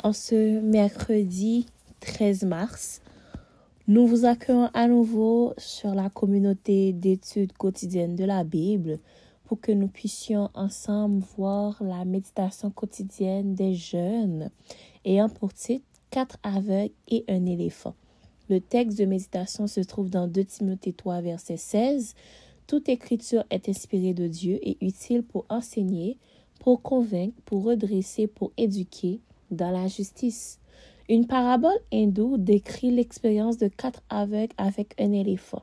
En ce mercredi 13 mars, nous vous accueillons à nouveau sur la communauté d'études quotidiennes de la Bible pour que nous puissions ensemble voir la méditation quotidienne des jeunes ayant pour titre 4 aveugles et un éléphant. Le texte de méditation se trouve dans 2 Timothée 3, verset 16. Toute écriture est inspirée de Dieu et utile pour enseigner, pour convaincre, pour redresser, pour éduquer dans la justice. Une parabole hindoue décrit l'expérience de 4 aveugles avec un éléphant.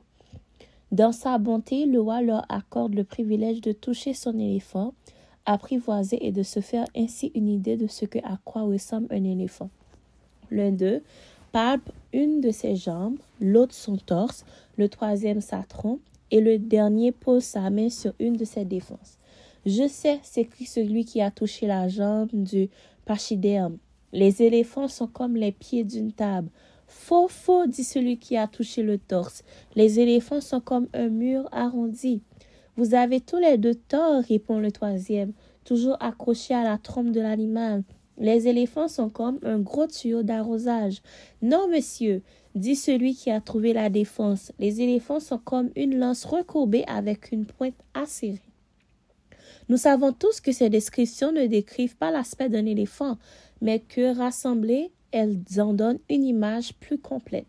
Dans sa bonté, le roi leur accorde le privilège de toucher son éléphant, apprivoiser et de se faire ainsi une idée de ce à quoi ressemble un éléphant. L'un d'eux palpe une de ses jambes, l'autre son torse, le troisième sa trompe, et le dernier pose sa main sur une de ses défenses. « Je sais », s'écrie celui qui a touché la jambe du pachyderme. « Les éléphants sont comme les pieds d'une table. »« Faux, faux », dit celui qui a touché le torse. « Les éléphants sont comme un mur arrondi. »« Vous avez tous les deux tort », répond le troisième, toujours accroché à la trompe de l'animal. « Les éléphants sont comme un gros tuyau d'arrosage. »« Non, monsieur, » dit celui qui a trouvé la défense. « Les éléphants sont comme une lance recourbée avec une pointe acérée. » Nous savons tous que ces descriptions ne décrivent pas l'aspect d'un éléphant, mais que rassemblées, elles en donnent une image plus complète.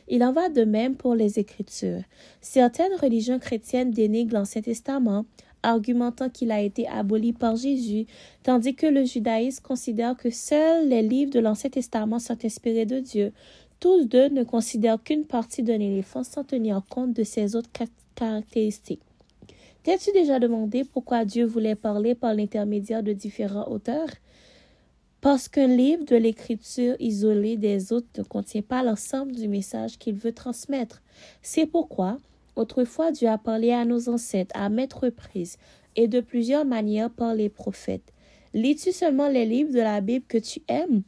Il en va de même pour les Écritures. Certaines religions chrétiennes dénigrent l'Ancien Testament, argumentant qu'il a été aboli par Jésus, tandis que le judaïsme considère que seuls les livres de l'Ancien Testament sont inspirés de Dieu. Tous deux ne considèrent qu'une partie d'un éléphant sans tenir compte de ses autres caractéristiques. T'es-tu déjà demandé pourquoi Dieu voulait parler par l'intermédiaire de différents auteurs? Parce qu'un livre de l'écriture isolé des autres ne contient pas l'ensemble du message qu'il veut transmettre. C'est pourquoi, autrefois, Dieu a parlé à nos ancêtres à maintes reprises et de plusieurs manières par les prophètes. Lis-tu seulement les livres de la Bible que tu aimes?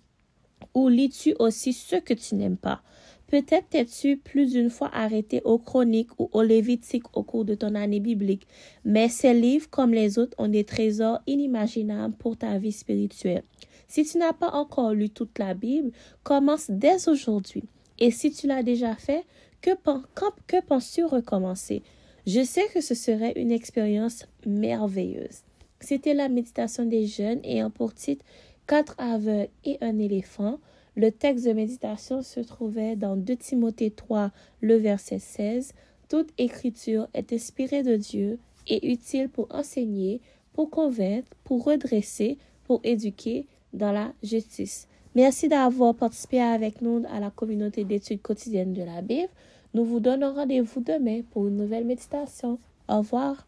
Ou lis-tu aussi ceux que tu n'aimes pas? Peut-être t'es-tu plus d'une fois arrêté aux Chroniques ou aux Lévitiques au cours de ton année biblique, mais ces livres, comme les autres, ont des trésors inimaginables pour ta vie spirituelle. Si tu n'as pas encore lu toute la Bible, commence dès aujourd'hui. Et si tu l'as déjà fait, que penses-tu recommencer? Je sais que ce serait une expérience merveilleuse. C'était la méditation des jeunes ayant pour titre 4 aveugles et un éléphant. Le texte de méditation se trouvait dans 2 Timothée 3, le verset 16. Toute écriture est inspirée de Dieu et utile pour enseigner, pour convaincre, pour redresser, pour éduquer dans la justice. Merci d'avoir participé avec nous à la communauté d'études quotidiennes de la Bible. Nous vous donnons rendez-vous demain pour une nouvelle méditation. Au revoir.